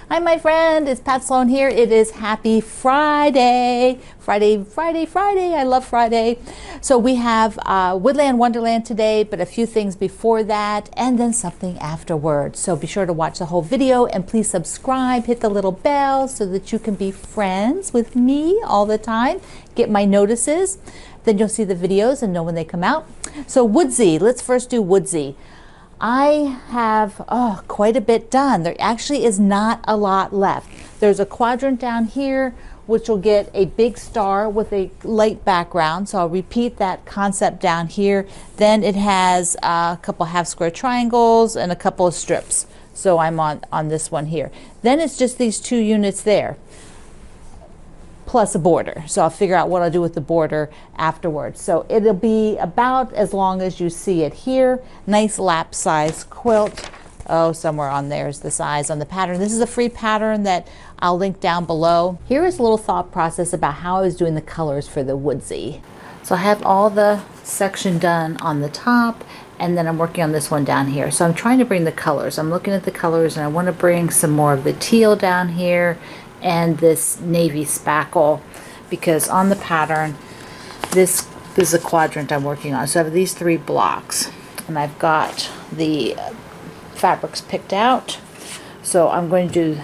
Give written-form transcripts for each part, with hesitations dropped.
Hi, my friend. It's Pat Sloan here. It is Happy Friday. Friday. I love Friday. So we have Woodland Wonderland today, but a few things before that, and then something afterwards. So be sure to watch the whole video, and please subscribe, hit the little bell so that you can be friends with me all the time. Get my notices. Then you'll see the videos and know when they come out. So Woodsy, let's first do Woodsy. I have quite a bit done. There actually is not a lot left. There's a quadrant down here which will get a big star with a light background. So I'll repeat that concept down here. Then it has a couple half square triangles and a couple of strips. So I'm on this one here. Then it's just these two units there, plus a border. So I'll figure out what I'll do with the border afterwards. So it'll be about as long as you see it here. Nice lap size quilt. Oh, somewhere on there is the size on the pattern. This is a free pattern that I'll link down below. Here is a little thought process about how I was doing the colors for the Woodsy. So I have all the section done on the top, and then I'm working on this one down here. So I'm trying to bring the colors. I'm looking at the colors, and I want to bring some more of the teal down here and this navy spackle, because on the pattern, this is a quadrant I'm working on. So I have these three blocks, and I've got the fabrics picked out. So I'm going to do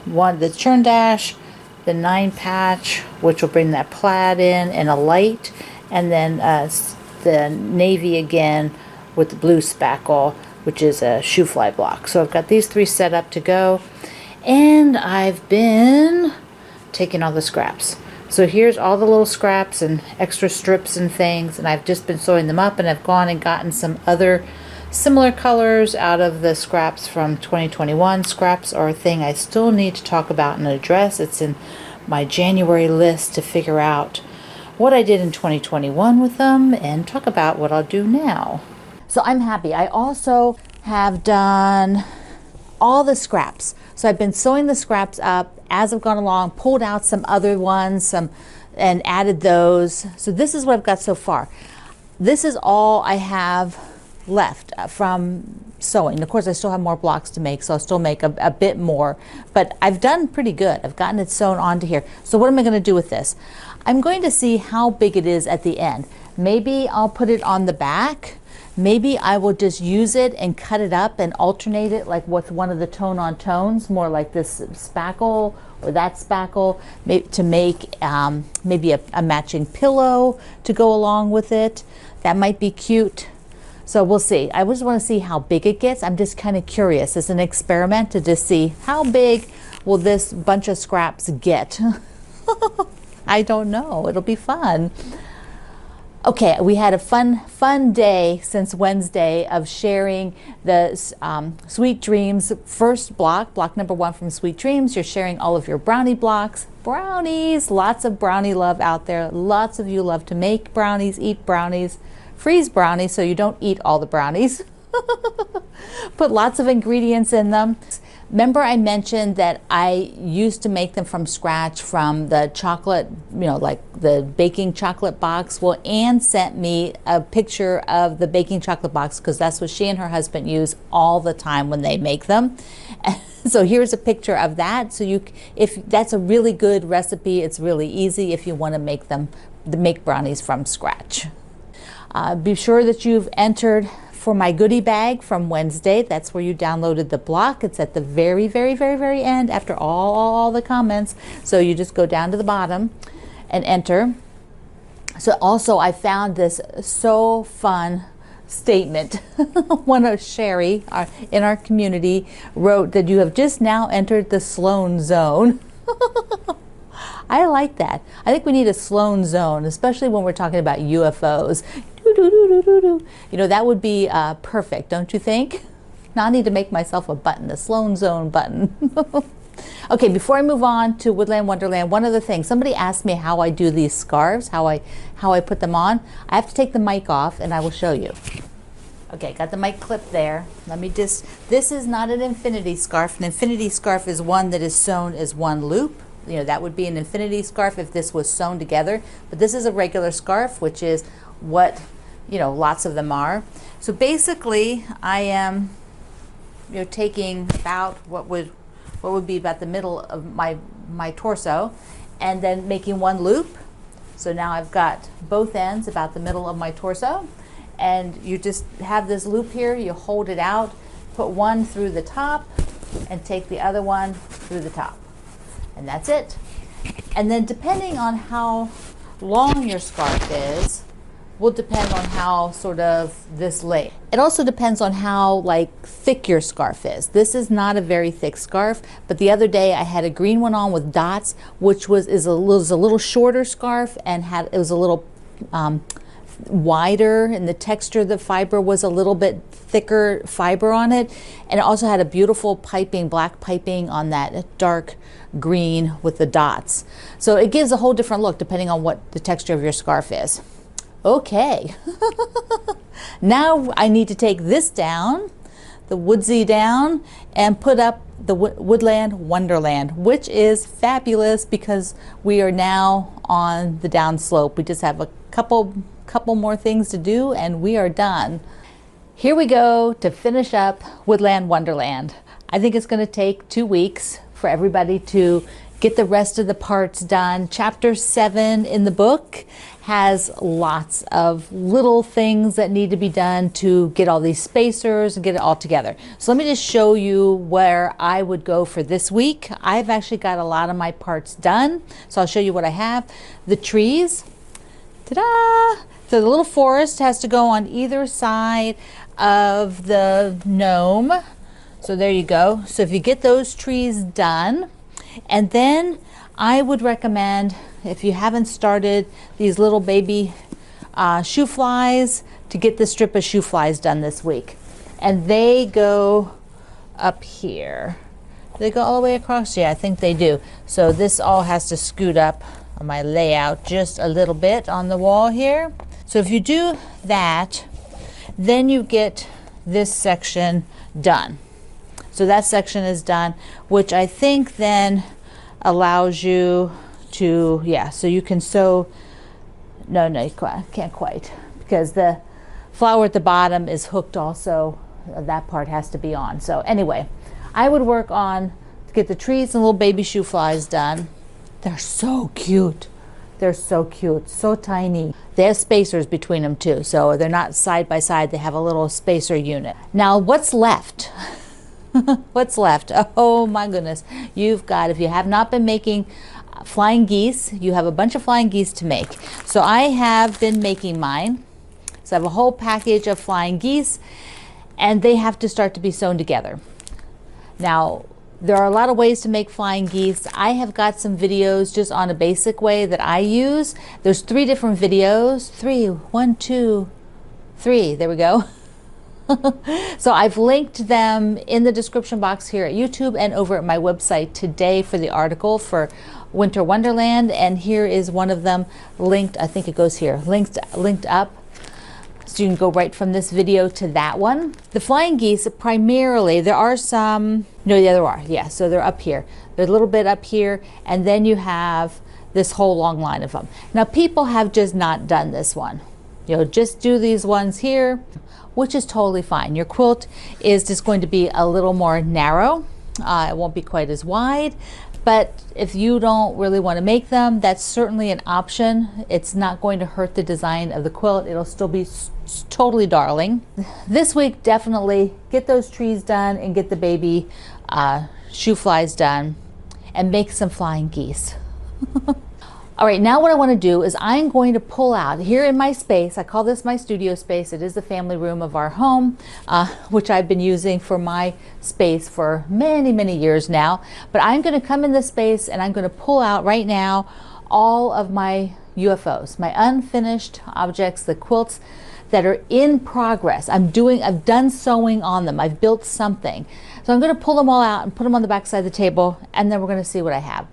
the churn dash, the 9 patch, which will bring that plaid in, and a light, and then the navy again with the blue spackle, which is a shoe fly block. So I've got these three set up to go. And I've been taking all the scraps. So here's all the little scraps and extra strips and things, and I've just been sewing them up, and I've gone and gotten some other similar colors out of the scraps from 2021. Scraps are a thing I still need to talk about and address. It's in my January list to figure out what I did in 2021 with them and talk about what I'll do now. So I'm happy. I also have done all the scraps. So I've been sewing the scraps up as I've gone along, pulled out some other ones, and added those. So this is what I've got so far. This is all I have left from sewing. Of course, I still have more blocks to make, so I'll still make a bit more, but I've done pretty good. I've gotten it sewn onto here. So what am I going to do with this? I'm going to see how big it is at the end. Maybe I'll put it on the back. Maybe I will just use it and cut it up and alternate it like with one of the tone-on-tones, more like this spackle or that spackle, to make maybe a matching pillow to go along with it. That might be cute. So we'll see. I just want to see how big it gets. I'm just kind of curious. It's an experiment to just see how big will this bunch of scraps get. I don't know. It'll be fun. Okay, we had a fun day since Wednesday of sharing the Sweet Dreams first block number 1 from Sweet Dreams. You're sharing all of your brownie blocks. Brownies, lots of brownie love out there. Lots of you love to make brownies, eat brownies, freeze brownies so you don't eat all the brownies. Put lots of ingredients in them. Remember I mentioned that I used to make them from scratch from the chocolate, like the baking chocolate box. Well, Anne sent me a picture of the baking chocolate box because that's what she and her husband use all the time when they make them. So here's a picture of that. So if that's a really good recipe, it's really easy if you want to make brownies from scratch. Be sure that you've entered for my goodie bag from Wednesday. That's where you downloaded the block. It's at the very, very, very, very end after all the comments. So you just go down to the bottom and enter. So also I found this so fun statement. One of Sherry in our community wrote that you have just now entered the Sloan zone. I like that. I think we need a Sloan zone, especially when we're talking about UFOs. That would be perfect, don't you think? Now I need to make myself a button, the Sloan Zone button. Okay, before I move on to Woodland Wonderland, one other thing. Somebody asked me how I do these scarves, how I put them on. I have to take the mic off and I will show you. Okay, got the mic clip there. This is not an infinity scarf. An infinity scarf is one that is sewn as one loop. That would be an infinity scarf if this was sewn together. But this is a regular scarf, which is what lots of them are. So basically I am taking about what would what would be about the middle of my torso, and then making one loop. So now I've got both ends about the middle of my torso, and you just have this loop here, you hold it out, put one through the top, and take the other one through the top. And that's it. And then depending on how long your scarf is, will depend on how sort of this lay. It also depends on how like thick your scarf is. This is not a very thick scarf, but the other day I had a green one on with dots, which was a little shorter scarf, and it was a little wider, and the texture of the fiber was a little bit thicker fiber on it, and it also had a beautiful piping, black piping on that dark green with the dots. So it gives a whole different look depending on what the texture of your scarf is. Okay, now I need to take this down, the woodsy down, and put up the Woodland Wonderland, which is fabulous because we are now on the down slope. We just have a couple more things to do and we are done. Here we go to finish up Woodland Wonderland. I think it's going to take 2 weeks for everybody to get the rest of the parts done. Chapter 7 in the book has lots of little things that need to be done to get all these spacers and get it all together. So let me just show you where I would go for this week. I've actually got a lot of my parts done, so I'll show you what I have. The trees, ta-da! So the little forest has to go on either side of the gnome. So there you go. So if you get those trees done, and then I would recommend, if you haven't started these little baby shoe flies, to get the strip of shoe flies done this week. And they go up here. They go all the way across? Yeah, I think they do. So this all has to scoot up on my layout just a little bit on the wall here. So if you do that, then you get this section done. So that section is done, which I think then allows you to, yeah, so you can sew, no, you can't quite, because the flower at the bottom is hooked also. That part has to be on. So anyway, I would work on to get the trees and little baby shoe flies done. They're so cute. They're so cute, so tiny. They have spacers between them too, so they're not side by side. They have a little spacer unit. Now, what's left? What's left? Oh my goodness. You've got, if you have not been making flying geese, you have a bunch of flying geese to make. So I have been making mine. So I have a whole package of flying geese, and they have to start to be sewn together. Now, there are a lot of ways to make flying geese. I have got some videos just on a basic way that I use. There's 3 different videos. 3, 1, 2, 3. There we go. So I've linked them in the description box here at YouTube and over at my website today for the article for Winter Wonderland. And here is one of them linked. I think it goes here, linked up. So you can go right from this video to that one. The flying geese, primarily, there are some, no, yeah, there are. Yeah, so they're up here. There's a little bit up here, and then you have this whole long line of them. Now, people have just not done this one. You know, just do these ones here, which is totally fine. Your quilt is just going to be a little more narrow. It won't be quite as wide. But if you don't really want to make them, that's certainly an option. It's not going to hurt the design of the quilt. It'll still be totally darling. This week, definitely get those trees done and get the baby shoe flies done and make some flying geese. All right, now what I want to do is I'm going to pull out here in my space. I call this my studio space. It is the family room of our home, which I've been using for my space for many, many years now. But I'm going to come in this space and I'm going to pull out right now all of my UFOs, my unfinished objects, the quilts that are in progress. I've done sewing on them. I've built something. So I'm going to pull them all out and put them on the back side of the table, and then we're going to see what I have.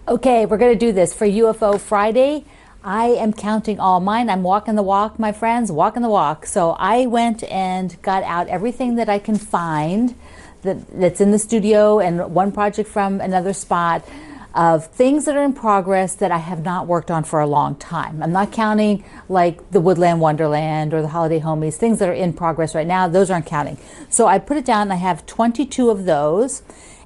Okay, we're going to do this for UFO Friday. I am counting all mine. I'm walking the walk, my friends, walking the walk. So I went and got out everything that I can find that's in the studio and one project from another spot of things that are in progress that I have not worked on for a long time. I'm not counting like the Woodland Wonderland or the Holiday Homies, things that are in progress right now. Those aren't counting. So I put it down. I have 22 of those.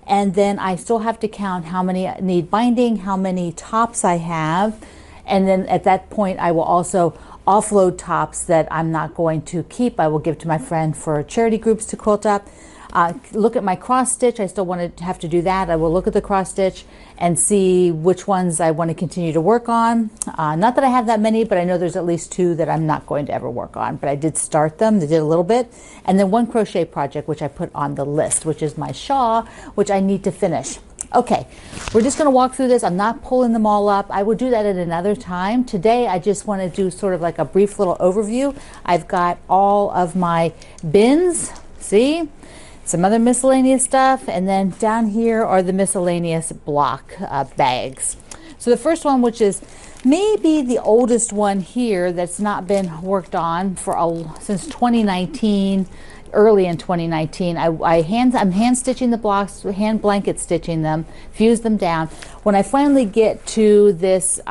And then I still have to count how many need binding, how many tops I have. And then at that point, I will also offload tops that I'm not going to keep. I will give to my friend for charity groups to quilt up. Look at my cross stitch. I still want to have to do that. I will look at the cross stitch and see which ones I want to continue to work on. Not that I have that many, but I know there's at least 2 that I'm not going to ever work on, but I did start them. They did a little bit. And then 1 crochet project, which I put on the list, which is my shawl, which I need to finish. Okay, we're just going to walk through this. I'm not pulling them all up. I will do that at another time. Today, I just want to do sort of like a brief little overview. I've got all of my bins. See? Some other miscellaneous stuff, and then down here are the miscellaneous block bags. So the first one, which is maybe the oldest one here that's not been worked on for since 2019, early in 2019. I'm hand stitching the blocks, hand blanket stitching them, fuse them down. When I finally get to this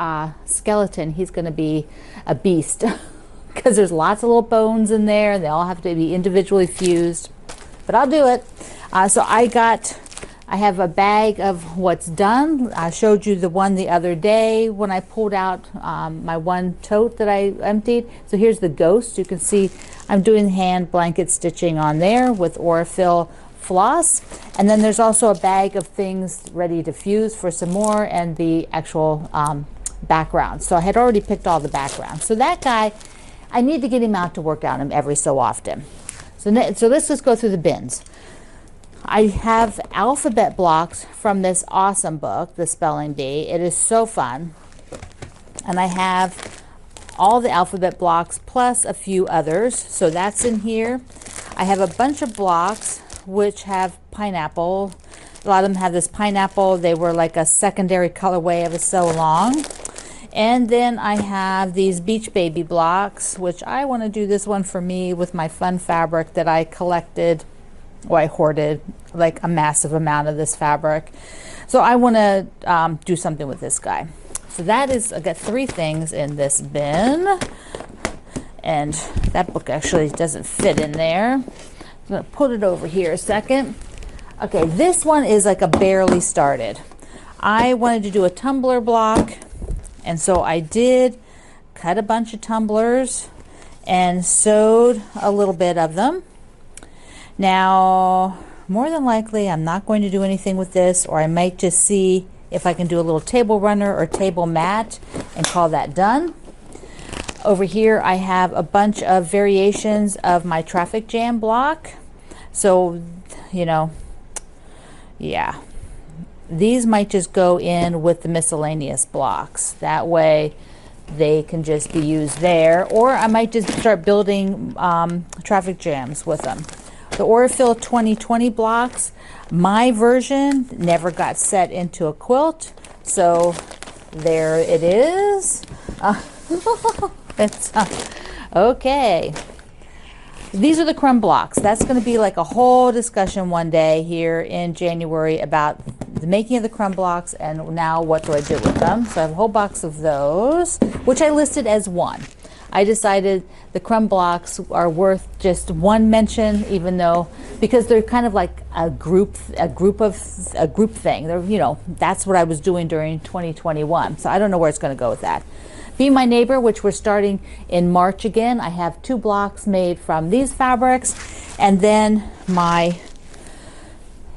skeleton, he's going to be a beast because there's lots of little bones in there. They all have to be individually fused. But I'll do it. So I have a bag of what's done. I showed you the one the other day when I pulled out my one tote that I emptied. So here's the ghost. You can see I'm doing hand blanket stitching on there with Aurifil floss. And then there's also a bag of things ready to fuse for some more and the actual background. So I had already picked all the background. So that guy, I need to get him out to work on him every so often. So let's just go through the bins. I have alphabet blocks from this awesome book, The Spelling Bee. It is so fun. And I have all the alphabet blocks plus a few others. So that's in here. I have a bunch of blocks which have pineapple. A lot of them have this pineapple. They were like a secondary colorway of a sew along. And then I have these Beach Baby blocks, which I want to do this one for me with my fun fabric that I collected, or I hoarded like a massive amount of this fabric. So I want to do something with this guy. So that is, I got 3 things in this bin. And that book actually doesn't fit in there. I'm going to put it over here a second. Okay, this one is like a barely started. I wanted to do a tumbler block. And so I did cut a bunch of tumblers and sewed a little bit of them. Now, more than likely, I'm not going to do anything with this, or I might just see if I can do a little table runner or table mat and call that done. Over here, I have a bunch of variations of my traffic jam block. So, you know, yeah. These might just go in with the miscellaneous blocks. That way they can just be used there. Or I might just start building traffic jams with them. The Aurifil 2020 blocks, my version never got set into a quilt. So there it is. It's, okay. These are the crumb blocks. That's going to be like a whole discussion one day here in January about the making of the crumb blocks and now what do I do with them. So I have a whole box of those, which I listed as 1. I decided the crumb blocks are worth just 1 mention, even though, because they're kind of like a group thing. They're, you know, that's what I was doing during 2021. So I don't know where it's going to go with that. Be My Neighbor, which we're starting in March again. I have 2 blocks made from these fabrics. And then my,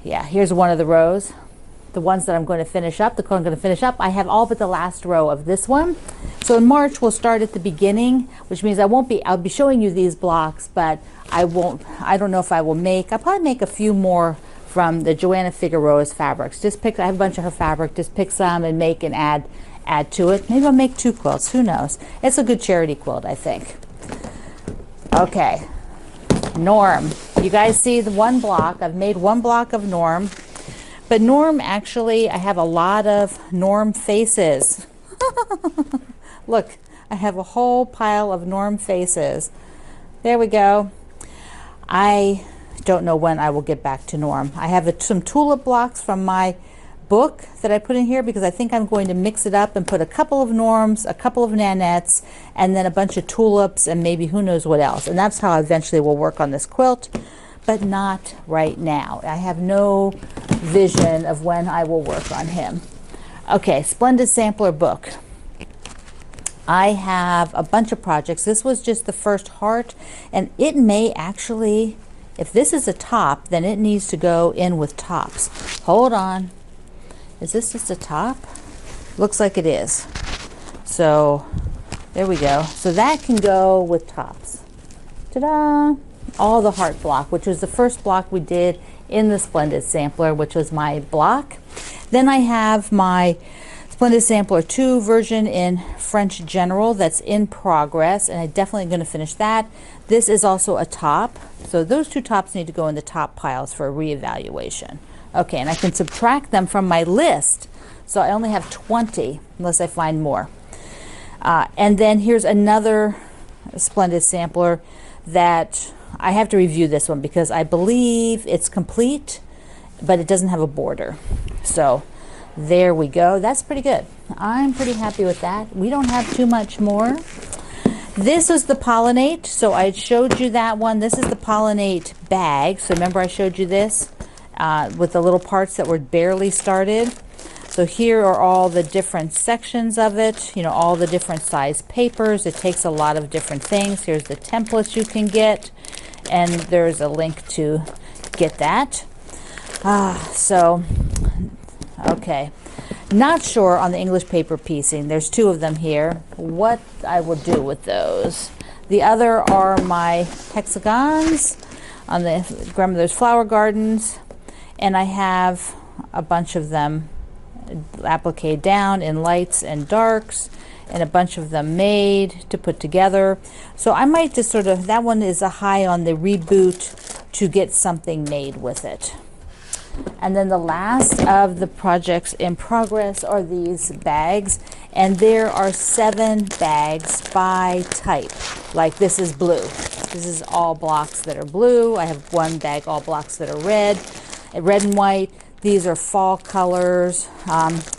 here's one of the rows. The ones that I'm going to finish up, I have all but the last row of this one. So in March, we'll start at the beginning, which means I'll be showing you these blocks, but I don't know if I will I'll probably make a few more from the Joanna Figueroa's fabrics. I have a bunch of her fabric, just pick some and make and add to it. Maybe I'll make 2 quilts, who knows? It's a good charity quilt, I think. Okay, Norm. You guys see the 1 block. I've made 1 block of Norm. But Norm, actually, I have a lot of Norm faces. Look, I have a whole pile of Norm faces. There we go. I don't know when I will get back to Norm. I have some tulip blocks from my book that I put in here because I think I'm going to mix it up and put a couple of Norms, a couple of Nanettes, and then a bunch of tulips and maybe who knows what else. And that's how I eventually will work on this quilt. but not right now. I have no vision of when I will work on him. Okay, Splendid Sampler book. I have a bunch of projects. This was just the first heart, and it may actually, if this is a top, then it needs to go in with tops. Hold on. Is this just a top? Looks like it is. So there we go. So that can go with tops. Ta-da! All the heart block, which was the first block we did in the Splendid Sampler, which was my block. Then I have my Splendid Sampler 2 version in French General that's in progress, and I'm definitely going to finish that. This is also a top, so those two tops need to go in the top piles for a reevaluation. Okay, and I can subtract them from my list, so I only have 20 unless I find more. And then here's another Splendid Sampler that I have to review this one because I believe it's complete, but it doesn't have a border. So there we go. That's pretty good. I'm pretty happy with that. We don't have too much more. This is the Pollinate. So I showed you that one. This is the Pollinate bag. So remember I showed you this with the little parts that were barely started. So here are all the different sections of it, you know, all the different size papers. It takes a lot of different things. Here's the templates you can get, and there's a link to get that. Okay, not sure on the English paper piecing. There's two of them here. What I will do with those. The other are my hexagons on the Grandmother's Flower Gardens, and I have a bunch of them appliqued down in lights and darks, and a bunch of them made to put together. So I might just sort of, that one is a high on the reboot to get something made with it. And then the last of the projects in progress are these bags, and there are 7 bags by type. Like this is blue. This is all blocks that are blue. I have one bag all blocks that are red and white. These are fall colors,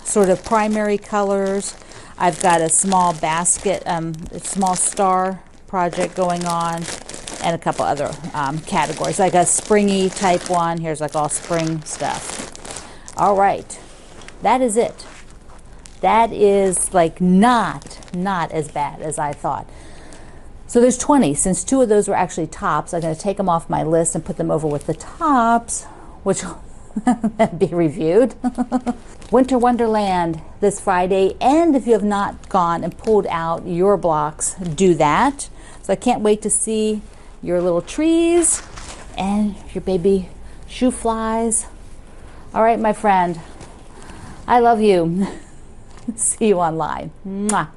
sort of primary colors. I've got a small basket, a small star project going on, and a couple other categories, like a springy type one. Here's like all spring stuff. All right, that is it. That is like not as bad as I thought. So there's 20. Since 2 of those were actually tops, I'm going to take them off my list and put them over with the tops, which will be reviewed. Winter Wonderland this Friday, and if you have not gone and pulled out your blocks, do that. So I can't wait to see your little trees and your baby shoe flies. All right, my friend, I love you. See you online. Mwah.